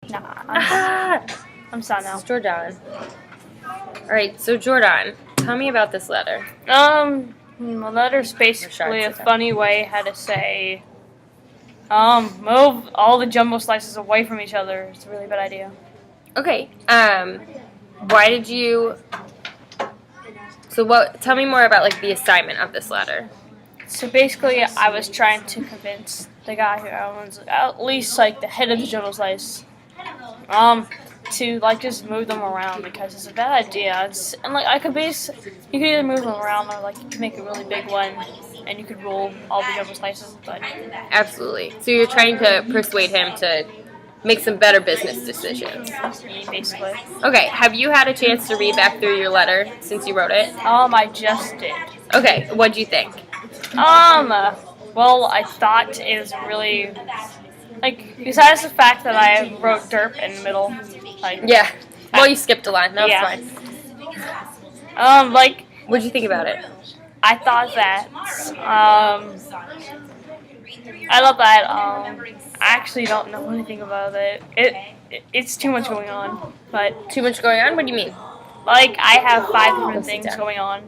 Nah, I'm sad now. It's Jordan. Alright, so Jordan, tell me about this letter. The letter's basically a funny way how to say, move all the jumbo slices away from each other. It's a really bad idea. Okay, why did you... So tell me more about, like, the assignment of this letter. So basically, I was trying to convince the guy who owns at least like the head of the jumbo slice, to like just move them around because it's a bad idea. And like you could either move them around or like you could make a really big one, and you could roll all the jumbo slices. But Absolutely. So you're trying to persuade him to make some better business decisions. basically, Okay, have you had a chance to read back through your letter since you wrote it? I just did. Okay, what'd you think? Well, I thought it was really like besides the fact that I wrote derp in the middle, like Yeah. Well, you skipped a line. That was fine. like What'd you think about it? I thought that, I love that, I actually don't know anything about it. It's too much going on, but, Too much going on? What do you mean? like, I have 5 different Go sit things down. going on.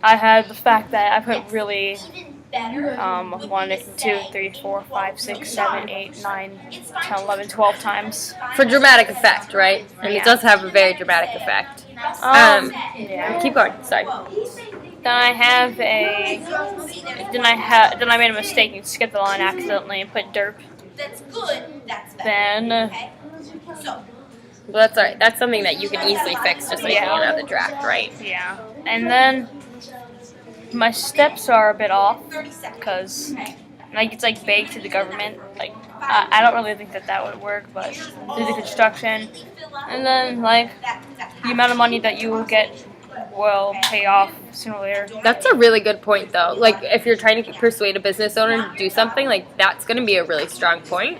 I had the fact that I put really, 1, 2, 3, 4, 5, 6, 7, 8, 9, 10, 11, 12 times. For dramatic effect, right? And Yeah. it does have a very dramatic effect. Yeah. Keep going. Sorry. Then I made a mistake and skipped the line accidentally and put derp. That's good. That's Then, so. Well, that's alright. That's something that you can easily fix just by taking it out of the draft, right? yeah. And then my steps are a bit off 30 seconds. because like it's like vague to the government. Like I don't really think that would work, but do the construction, and then like the amount of money that you will get will pay off sooner or later. That's a really good point, though. Like, if you're trying to persuade a business owner to do something, like, that's going to be a really strong point.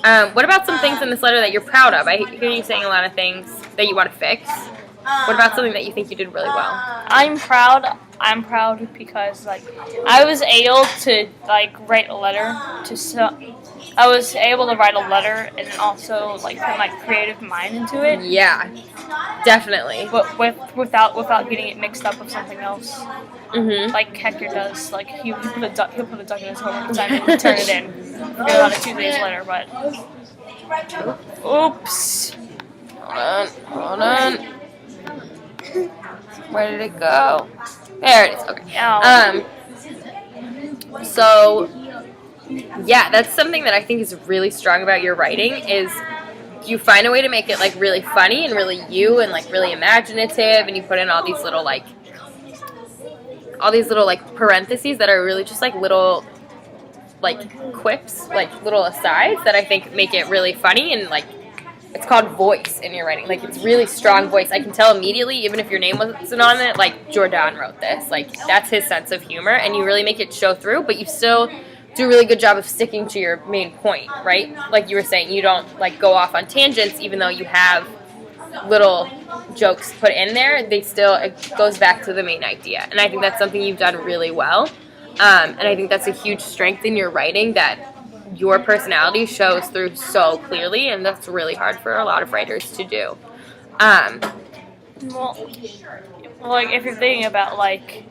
What about some things in this letter that you're proud of? I hear you saying a lot of things that you want to fix. What about something that you think you did really well? I'm proud because like I was able to like write a letter to I was able to write a letter and then also like put my creative mind into it. Yeah, definitely. But without getting it mixed up with something else, Mhm. like Hector does. Like he'll put a duck in his homework assignment and turn it in. Forget about it 2 days later, but oops. Hold on. Where did it go? There it is. Okay. So yeah, that's something that I think is really strong about your writing is you find a way to make it like really funny and really you and like really imaginative, and you put in all these little like parentheses that are really just like little like quips, like little asides that I think make it really funny, and like it's called voice in your writing. Like, it's really strong voice. I can tell immediately, even if your name wasn't on it, like, Jordan wrote this. Like, that's his sense of humor, and you really make it show through, but you still do a really good job of sticking to your main point, right? Like you were saying, you don't, like, go off on tangents, even though you have little jokes put in there. It goes back to the main idea. And I think that's something you've done really well. And I think that's a huge strength in your writing that your personality shows through so clearly, and that's really hard for a lot of writers to do. Well, like if you're thinking about like,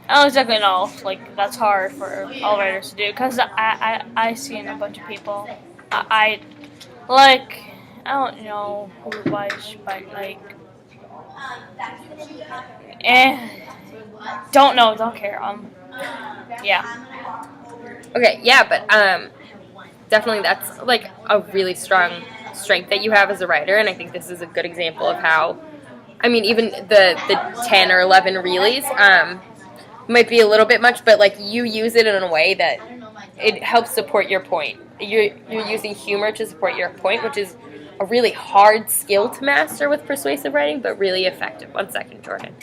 I don't exactly know, like that's hard for all writers to do because I see in a bunch of people, I don't know who was, but like, don't care. Yeah. Okay, yeah, but definitely that's like a really strong strength that you have as a writer, and I think this is a good example of how, I mean, even the 10 or 11 reallys might be a little bit much, but like you use it in a way that it helps support your point. You're using humor to support your point, which is a really hard skill to master with persuasive writing, but really effective. 1 second, Jordan.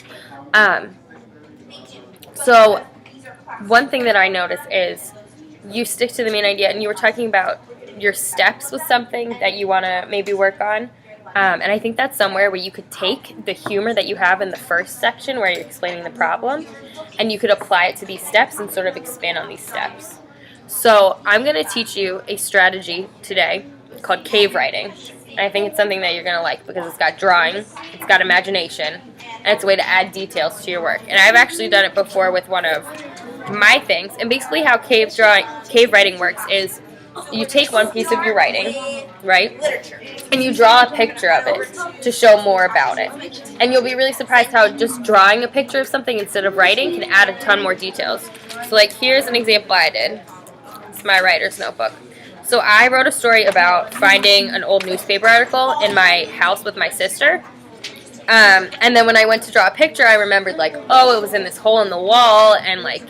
So one thing that I notice is you stick to the main idea, and you were talking about your steps with something that you want to maybe work on. And I think that's somewhere where you could take the humor that you have in the first section where you're explaining the problem, and you could apply it to these steps and sort of expand on these steps. So I'm going to teach you a strategy today called cave writing. And I think it's something that you're going to like because it's got drawing, it's got imagination, and it's a way to add details to your work. And I've actually done it before with one of my things. And basically how cave writing works is you take one piece of your writing, right, and you draw a picture of it to show more about it. And you'll be really surprised how just drawing a picture of something instead of writing can add a ton more details. So like here's an example I did. It's my writer's notebook. So I wrote a story about finding an old newspaper article in my house with my sister. And then when I went to draw a picture, I remembered like, oh, it was in this hole in the wall, and like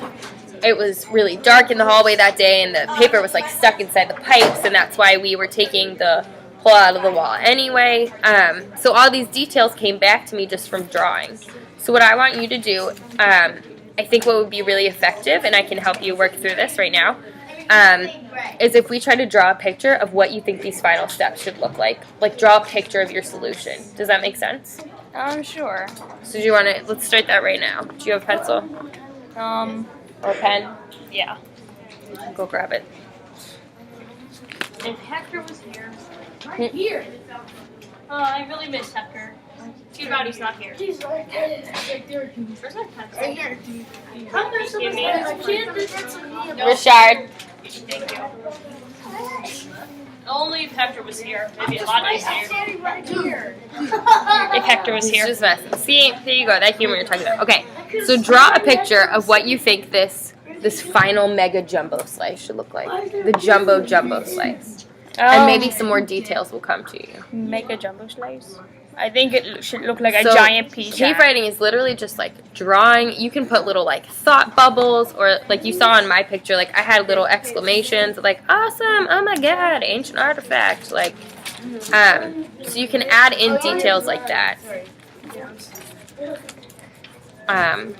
it was really dark in the hallway that day, and the paper was like stuck inside the pipes, and that's why we were taking the hole out of the wall anyway. So all these details came back to me just from drawing. So what I want you to do, I think what would be really effective, and I can help you work through this right now, is if we try to draw a picture of what you think these final steps should look like. Like draw a picture of your solution. Does that make sense? Sure. So do you want to, let's start that right now. Do you have a pencil? Or a pen? Yeah. Go grab it. If Hector was here. Right here. I really miss Hector. Too bad he's not here. He's right there. Where's my pencil? Right here. How much give me? I can't do that to me. Richard. Thank you. Only if Hector was here. Maybe a lot nicer. Right here. If Hector was It's here. just messy. See, there you go. That humor you're talking about. Okay, so draw a picture of what you think this final mega jumbo slice should look like. The jumbo slice. And maybe some more details will come to you. Make a jumbo slice. I think it should look like a So, giant pizza. cave writing is literally just like drawing. You can put little like thought bubbles, or like you saw in my picture, like I had little exclamations like awesome, oh my god, ancient artifact, like so you can add in details like that. And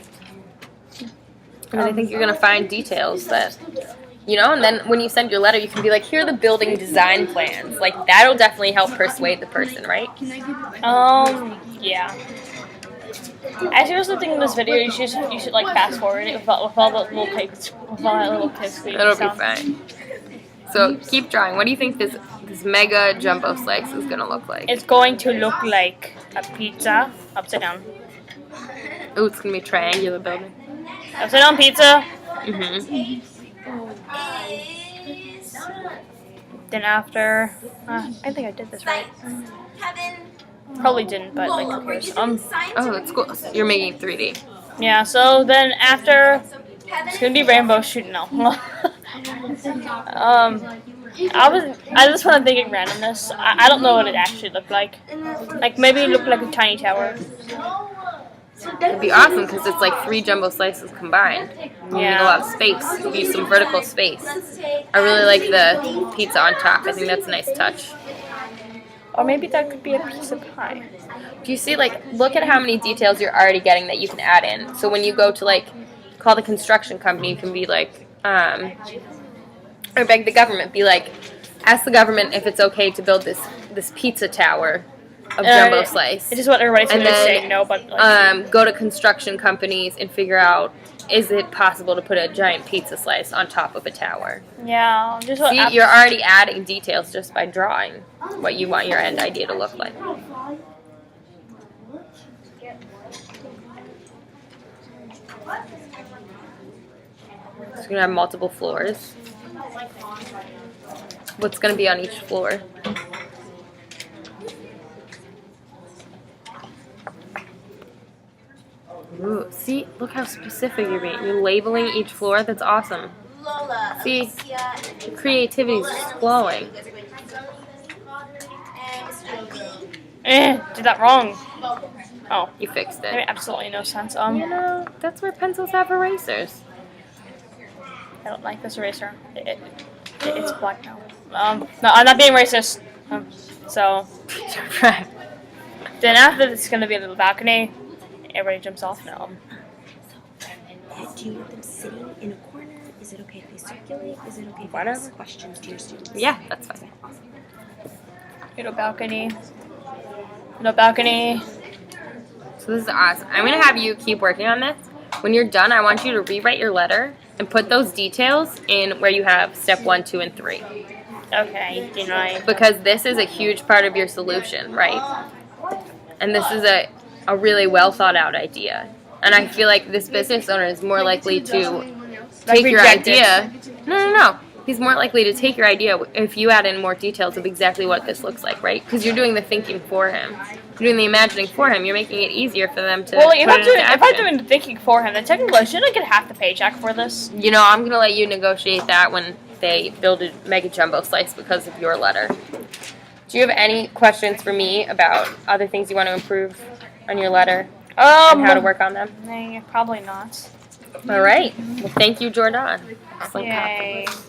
I think you're gonna find details that, you know, and then when you send your letter, you can be like, here are the building design plans. Like, that'll definitely help persuade the person, right? Yeah. As you was looking in this video, you should like fast forward it with all the little clips, with all that little clips. It'll be fine. So, keep drawing. What do you think this mega jumbo slice is going to look like? It's going to look like a pizza upside down. Ooh, it's going to be a triangular building. Upside down pizza. Mm-hmm. Then after, I think I did this right. Kevin. Probably didn't, but like who cares? Oh, that's cool. You're making 3D. Yeah. So then after, Kevin. it's gonna be rainbow shoot. No. I just want to thinking randomness. I don't know what it actually looked like. Like maybe it looked like a tiny tower. It'd be awesome because it's like 3 jumbo slices combined. You need a lot of space. You need some vertical space. I really like the pizza on top. I think that's a nice touch. Or maybe that could be a piece of pie. Do you see, like, look at how many details you're already getting that you can add in. So when you go to, like, call the construction company, you can be like, or beg the government, be like, ask the government if it's okay to build this pizza tower of jumbo slice. It's just what everybody's And gonna then, say no, but like, go to construction companies and figure out, is it possible to put a giant pizza slice on top of a tower? yeah, just what. See, you're already adding details just by drawing what you want your end idea to look like. So you're going to have multiple floors. What's going to be on each floor? Ooh, see, look how specific you're being. You're labeling each floor. That's awesome. Lola. See, Alicia, the creativity is just flowing. Did that wrong. Oh, You fixed that made it. absolutely no sense. You know, that's why pencils have erasers. I don't like this eraser. It's black now. No, I'm not being racist. So Right. then after this is gonna be a little balcony. Everybody jumps off now. Do you want them sitting in a corner? Is it okay if they circulate? Is it okay if they Whatever. ask questions to your students? Yeah, that's fine. Little balcony. Little balcony. So this is awesome. I'm going to have you keep working on this. When you're done, I want you to rewrite your letter and put those details in where you have step 1, 2, and 3. Okay, didn't I? Because this is a huge part of your solution, right? And this is a really well thought out idea. And I feel like this business owner is more likely to take your reject it. idea. No. He's more likely to take your idea if you add in more details of exactly what this looks like, right? Because you're doing the thinking for him. You're doing the imagining for him. You're making it easier for them to Well, put if it into I'm action. doing the thinking for him, then technically shouldn't I get half the paycheck for this? You know, I'm going to let you negotiate that when they build a mega jumbo slice because of your letter. Do you have any questions for me about other things you want to improve on your letter and how to work on them? Nah, probably not. All right. Well, thank you, Jordan. Excellent Yay. conference.